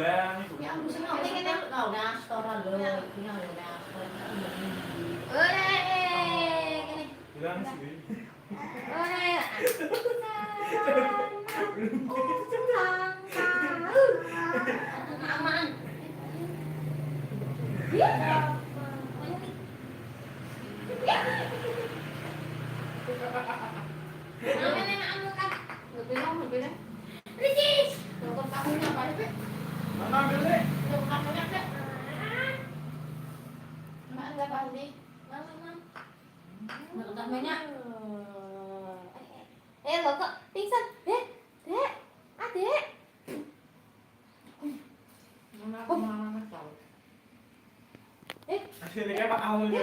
Bang itu. Ya aku senang ini kita kau dah restoran lo, ini ada dah. Gini. Bilang sih. Aman. Mana ambil deh? Lo kok pingsan? Dek, adek. Akhirnya Pak Aul